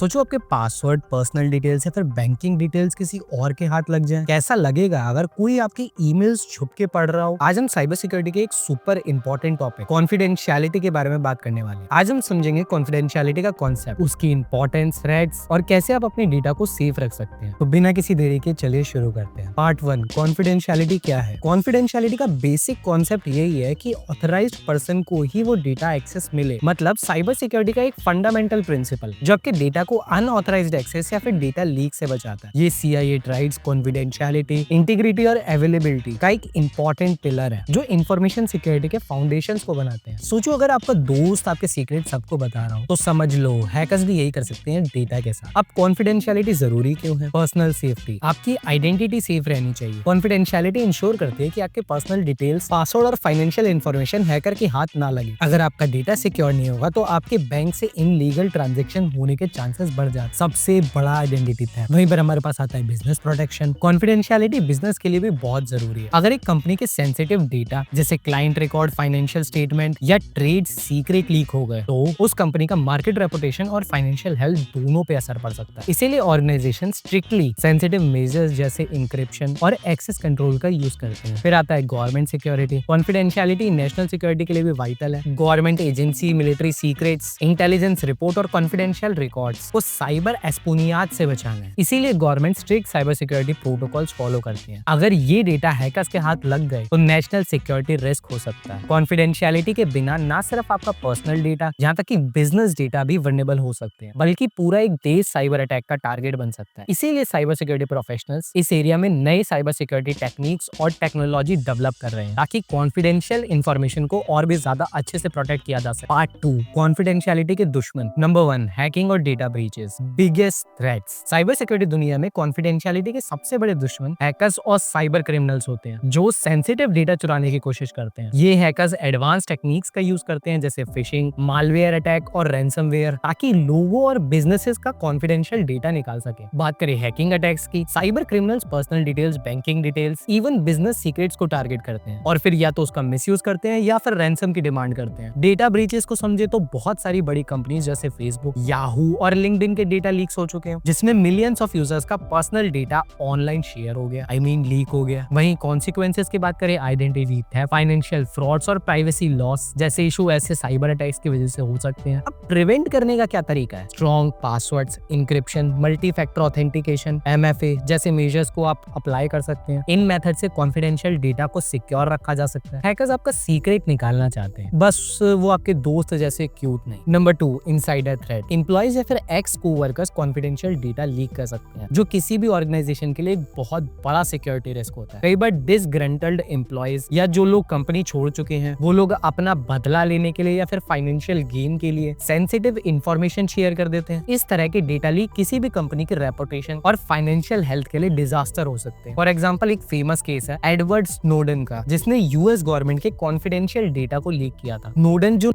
सोचो आपके password, personal details या फिर बैंकिंग डिटेल्स किसी और के हाथ लग जाए। कैसा लगेगा अगर कोई आपकी ईमेल्स छुप के पढ़ रहा हो। आज हम साइबर सिक्योरिटी के एक सुपर इंपॉर्टेंट टॉपिक कॉन्फिडेंशियलिटी के बारे में बात करने वाले हैं। आज हम समझेंगे कॉन्फिडेंशियलिटी का कॉन्सेप्ट, उसकी इंपॉर्टेंस, थ्रेट्स और कैसे आप अपने डेटा को सेफ रख सकते हैं। तो बिना किसी देरी के चलिए शुरू करते हैं। पार्ट 1, कॉन्फिडेंशियलिटी क्या है। कॉन्फिडेंशियलिटी का बेसिक कॉन्सेप्ट यही है कि ऑथराइज्ड पर्सन को ही वो डेटा एक्सेस मिले। मतलब साइबर सिक्योरिटी का एक फंडामेंटल प्रिंसिपल जो आपके डेटा को अनऑथराइज्ड एक्सेस या फिर डेटा लीक से बचाता है। ये CIA राइट्स, कॉन्फिडेंशियलिटी, इंटीग्रिटी और अवेलेबिलिटी का एक इंपॉर्टेंट पिलर है जो इंफॉर्मेशन सिक्योरिटी के फाउंडेशंस को बनाते हैं। सोचो अगर आपका दोस्त आपके सीक्रेट सबको बता रहा हो तो समझ लो हैकर्स भी यही कर सकते हैं डेटा के साथ। अब कॉन्फिडेंशियलिटी जरूरी क्यों है? पर्सनल सेफ्टी, आपकी आइडेंटिटी सेफ रहनी चाहिए। कॉन्फिडेंशियलिटी इंश्योर करती है कि आपके पर्सनल डिटेल्स, पासवर्ड और फाइनेंशियल इंफॉर्मेशन हैकर के हाथ ना लगे। अगर आपका डेटा सिक्योर नहीं होगा तो आपके बैंक से इनलीगल ट्रांजैक्शन होने के चांसेस बढ़ जाते। सबसे बड़ा आइडेंटिटी थेफ्ट। वहीं पर हमारे पास आता है बिजनेस प्रोटेक्शन। कॉन्फिडेंशियलिटी बिजनेस के लिए भी बहुत जरूरी है। अगर एक कंपनी के सेंसिटिव डेटा जैसे क्लाइंट रिकॉर्ड, फाइनेंशियल स्टेटमेंट या ट्रेड सीक्रेट लीक हो गए तो उस कंपनी का मार्केट रेपुटेशन और फाइनेंशियल हेल्थ दोनों पे असर पड़ सकता है। इसीलिए ऑर्गेनाइजेशन स्ट्रिक्टली सेंसिटिव मेजर्स जैसे इंक्रिप्शन और एक्सेस कंट्रोल का यूज करते हैं। फिर आता है government security. Confidentiality national security के लिए भी वाइटल है। Government agency, military secrets, intelligence report और कॉन्फिडेंशियल रिकॉर्ड्स को साइबर एस्पूनियात से बचाना है। इसीलिए government strict cyber security protocols follow करती है। अगर ये डेटा हैकर्स के हाथ लग गए तो नेशनल सिक्योरिटी रिस्क हो सकता है। कॉन्फिडेंशियलिटी के बिना ना सिर्फ आपका पर्सनल डेटा, यहाँ तक कि बिजनेस डेटा भी वल्नरेबल हो सकते हैं, बल्कि पूरा एक देश साइबर अटैक का टारगेट बन सकता है। इसीलिए साइबर सिक्योरिटी प्रोफेशनल्स इस एरिया में नए साइबर सिक्योरिटी टेक्निक्स और टेक्नोलॉजी डेवलप कर रहे हैं ताकि कॉन्फिडेंशियल इंफॉर्मेशन को और भी ज्यादा अच्छे से प्रोटेक्ट किया जा सके। पार्ट 2, कॉन्फिडेंशियलिटी के दुश्मन। नंबर 1, हैकिंग और data breaches, biggest threats. Cyber security दुनिया में कॉन्फिडेंशियलिटी के सबसे बड़े दुश्मन हैकर्स और साइबर क्रिमिनल्स होते हैं जो सेंसिटिव डेटा चुराने की कोशिश करते हैं। ये हैकर्स एडवांस टेक्निक्स का यूज करते हैं जैसे फिशिंग, मालवेयर अटैक और रैंसमवेयर ताकि लोगों और बिजनेसेस का कॉन्फिडेंशियल डेटा निकाल सके। बात करें हैकिंग अटैक्स की, cyber criminals personal details, banking details, even business secrets को टारगेट करते हैं और फिर या तो उसका मिसयूज करते हैं या फिर रैंसम की डिमांड करते हैं। डेटा ब्रीचेस को समझे तो बहुत सारी बड़ी कंपनीज जैसे फेसबुक, याहू और लिंक्डइन के डेटा लीक्स हो चुके हैं जिसमें मिलियंस ऑफ यूजर्स का पर्सनल डेटा ऑनलाइन शेयर हो गया, लीक हो गया। वहीं कॉन्सिक्वेंसेस की बात करें, आइडेंटिटी थेफ्ट, फाइनेंशियल फ्रॉड्स और प्राइवेसी लॉस जैसे इशू ऐसे साइबर अटैक्स की वजह से हो सकते हैं। अब प्रिवेंट करने का क्या तरीका है? Strong passwords, encryption, multi factor authentication, MFA जैसे मेजर्स को आप अप्लाई कर सकते हैं। इन मेथड से कॉन्फिडेंशियल डेटा को सिक्योर रखा जा सकता है। हैकर्स आपका सीक्रेट निकालना चाहते हैं, बस वो आपके दोस्त जैसे क्यूट नहीं। Number 2, insider threat. एम्प्लॉइज या फिर x coworkers confidential data leak कर सकते हैं जो किसी भी ऑर्गेनाइजेशन के लिए एक बहुत बड़ा सिक्योरिटी रिस्क होता है। कई बार डिसग्रंटल्ड एम्प्लॉइज या जो लोग कंपनी छोड़ चुके हैं वो लोग अपना बदला लेने के लिए या फिर फाइनेंशियल गेन के लिए सेंसिटिव इंफॉर्मेशन शेयर कर देते हैं। इस तरह के डेटा लीक किसी भी कंपनी की रेपुटेशन और फाइनेंशियल हेल्थ के लिए डिजास्टर हो सकते हैं। फॉर एग्जांपल, एक फेमस केस है एडवर्ड स्नोडन का जिसने US गवर्नमेंट के कॉन्फिडेंशियल डेटा को लीक किया था। स्नोडन जो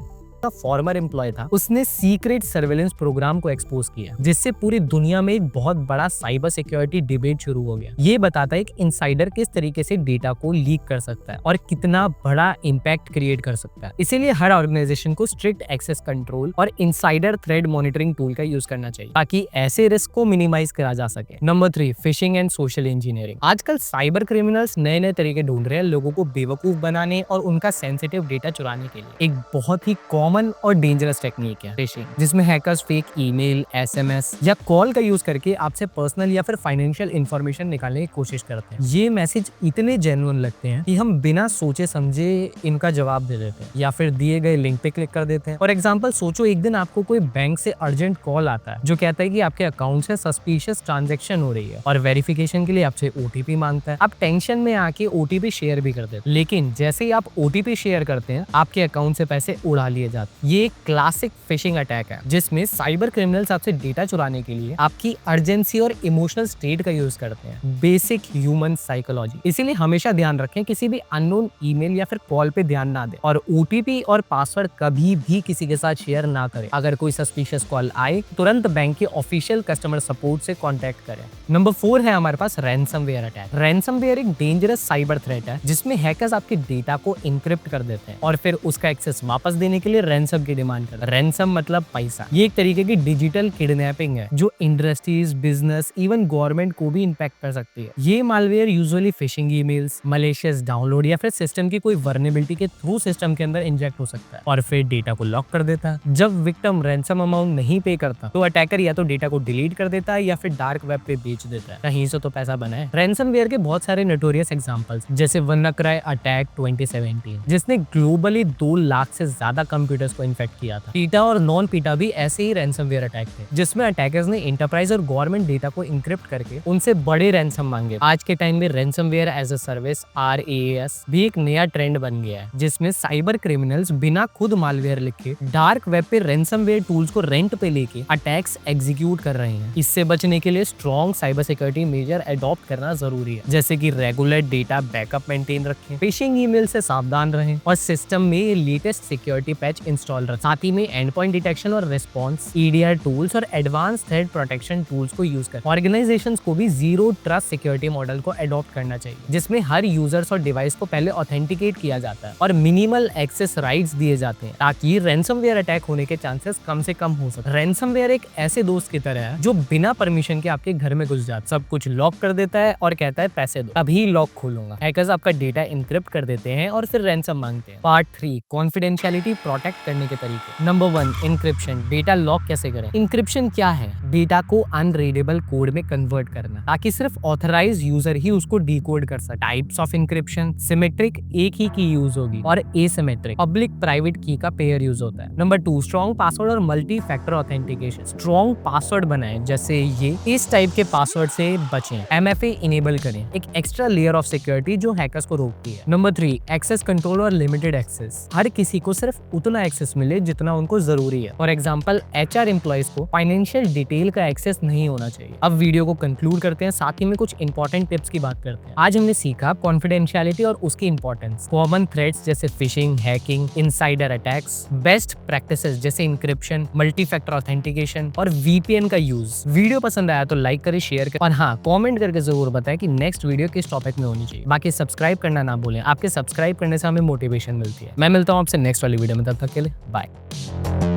फॉर्मर एम्प्लॉय था उसने सीक्रेट सर्वेलेंस प्रोग्राम को एक्सपोज किया जिससे पूरी दुनिया में एक बहुत बड़ा साइबर सिक्योरिटी डिबेट शुरू हो गया। ये बताता है कि इनसाइडर किस तरीके से डेटा को लीक कर सकता है और कितना बड़ा इंपैक्ट क्रिएट कर सकता है। इसीलिए हर ऑर्गेनाइजेशन को स्ट्रिक्ट एक्सेस कंट्रोल और इनसाइडर थ्रेड मॉनिटरिंग टूल का यूज करना चाहिए ताकि ऐसे रिस्क को मिनिमाइज करा जा सके। Number 3, fishing and social engineering. आजकल साइबर क्रिमिनल्स नए नए तरीके ढूंढ रहे हैं लोगों को बेवकूफ बनाने और उनका सेंसिटिव डेटा चुराने के लिए। एक बहुत ही कॉमन और डेंजरस टेक्निक है फिशिंग, जिसमें हैकर्स फेक ईमेल, SMS या कॉल का यूज करके आपसे पर्सनल या फिर फाइनेंशियल इंफॉर्मेशन निकालने की कोशिश करते हैं। ये मैसेज इतने जेन्युइन लगते हैं कि हम बिना सोचे समझे इनका जवाब दे देते हैं या फिर दिए गए लिंक पे क्लिक कर देते हैं। फॉर एग्जांपल, सोचो एक दिन आपको कोई बैंक से अर्जेंट कॉल आता है जो कहता है कि आपके अकाउंट से सस्पिशियस ट्रांजैक्शन हो रही है और वेरिफिकेशन के लिए आपसे OTP मांगता है। आप टेंशन में आके OTP शेयर भी कर देते हैं, लेकिन जैसे ही आप OTP शेयर करते हैं आपके अकाउंट से पैसे उड़ा लिए जाते हैं। ये एक क्लासिक फिशिंग अटैक है जिसमें साइबर क्रिमिनल्स आपसे डेटा चुराने के लिए आपकी अर्जेंसी और इमोशनल स्टेट का यूज करते हैं। Basic human psychology. इसीलिए हमेशा ध्यान रखें किसी भी अननोन ईमेल या फिर कॉल पे ध्यान ना दें और OTP और पासवर्ड कभी भी किसी के साथ शेयर ना करें। अगर कोई सस्पिशियस कॉल आए तुरंत बैंक के ऑफिशियल कस्टमर सपोर्ट से कांटेक्ट करें। नंबर 4 है हमारे पास रैंसमवेयर अटैक। रैंसमवेयर एक डेंजरस साइबर थ्रेट है जिसमें हैकर्स आपके डेटा को इनक्रिप्ट कर देते हैं और फिर उसका एक्सेस वापस देने के लिए रैंसम की डिमांड करता है। रैंसम मतलब पैसा। ये एक तरीके की डिजिटल किडनैपिंग है जो इंडस्ट्रीज, बिजनेस, इवन गवर्नमेंट को भी इम्पैक्ट कर सकती है। ये malware usually fishing emails, malicious download या फिर सिस्टम की कोई वर्नेबिलिटी के थ्रू सिस्टम के अंदर इंजेक्ट हो सकता है और फिर डेटा को लॉक कर देता है। जब विक्टिम रैंसम अमाउंट नहीं पे करता तो अटैकर या तो डेटा को डिलीट कर देता है या फिर डार्क वेब पे बेच देता है। कहीं से तो पैसा बना है। रैंसमवेयर के बहुत सारे नोटोरियस एग्जांपल्स जैसे WannaCry अटैक 2017 जिसने ग्लोबली 2 लाख से ज्यादा कंप्यूटर्स को इन्फेक्ट किया था। पीटा और नॉन पीटा भी ऐसे ही रैंसमवेयर अटैक थे जिसमें अटैकर्स ने इंटरप्राइज और गवर्नमेंट डेटा को इंक्रिप्ट करके उनसे बड़े रैंसम मांगे। आज के टाइम में ransomware as a service RaaS भी एक नया ट्रेंड बन गया है जिसमें साइबर क्रिमिनल्स बिना खुद मालवेयर लिखे डार्क वेब पे रैंसमवेयर टूल्स को रेंट पे लेके अटैक्स एग्जीक्यूट कर रहे हैं। इससे बचने के लिए strong cyber security measure adopt करना जरूरी है, जैसे कि रेगुलर डेटा बैकअप मेंटेन रखें, फिशिंग ईमेल से सावधान रहें और सिस्टम में लेटेस्ट सिक्योरिटी पैच इंस्टॉल रखें। साथ ही में एंड पॉइंट डिटेक्शन और रिस्पॉन्स, EDR टूल्स और एडवांस थ्रेट प्रोटेक्शन टूल्स को यूज करें। ऑर्गेनाइजेशंस को भी जीरो ट्रस्ट सिक्योरिटी मॉडल को अडॉप्ट करना चाहिए जिसमें हर यूजर्स और डिवाइस को पहले ऑथेंटिकेट किया जाता है और मिनिमल एक्सेस राइट्स दिए जाते हैं ताकि रैंसमवेयर अटैक होने के चांसेस कम से कम हो सके। रैंसमवेयर एक ऐसे दोस्त की तरह है जो बिना परमिशन के आपके घर में घुस जाता, सब कुछ लॉक कर देता है और कहता है पैसे दो तभी लॉक खोलूंगा। हैकर्स आपका डेटा इनक्रिप्ट कर देते हैं और फिर रैंसम मांगते हैं। पार्ट 3 कॉन्फिडेंशियलिटी प्रोटेक्ट करने के तरीके। Number 1 encryption. डेटा लॉक कैसे करें? इंक्रिप्शन क्या है? डेटा को अनरीडेबल कोड में कन्वर्ट करना ताकि सिर्फ ऑथराइज यूजर ही उसको डिकोड कर सके। टाइप्स ऑफ इंक्रिप्शन, सिमेट्रिक एक ही की यूज होगी और एसिमेट्रिक पब्लिक प्राइवेट की का पेयर यूज होता है। नंबर 2 स्ट्रॉन्ग पासवर्ड और multi factor authentication. Strong password बनाएं जैसे ये, इस टाइप के पासवर्ड से बचें। MFA इनेबल करें, एक एक्स्ट्रा लेयर ऑफ सिक्योरिटी जो हैकर्स को रोकती है। नंबर 3 एक्सेस कंट्रोल और लिमिटेड एक्सेस। हर किसी को सिर्फ उतना एक्सेस मिले जितना उनको जरूरी है। फॉर एग्जांपल HR एम्प्लॉइज को फाइनेंशियल डिटेल का एक्सेस नहीं होना चाहिए। अब वीडियो को कंक्लूड करते हैं, साथ ही में कुछ इंपॉर्टेंट टिप्स की बात करते हैं। आज हमने सीखा कॉन्फिडेंशियलिटी और उसकी इंपॉर्टेंस, कॉमन थ्रेट्स जैसे fishing, hacking, insider attacks, best practices जैसे इंक्रिप्शन, मल्टी फैक्टर ऑथेंटिकेशन और VPN का यूज। वीडियो पसंद आया तो लाइक करें, शेयर करें और हाँ, कमेंट करके जरूर बताएं कि नेक्स्ट वीडियो किस टॉपिक में होनी चाहिए। बाकी सब्सक्राइब करना ना भूलें, आपके सब्सक्राइब करने से हमें मोटिवेशन मिलती है। मैं मिलता हूं आपसे नेक्स्ट वाली वीडियो में, तब तक के लिए बाय।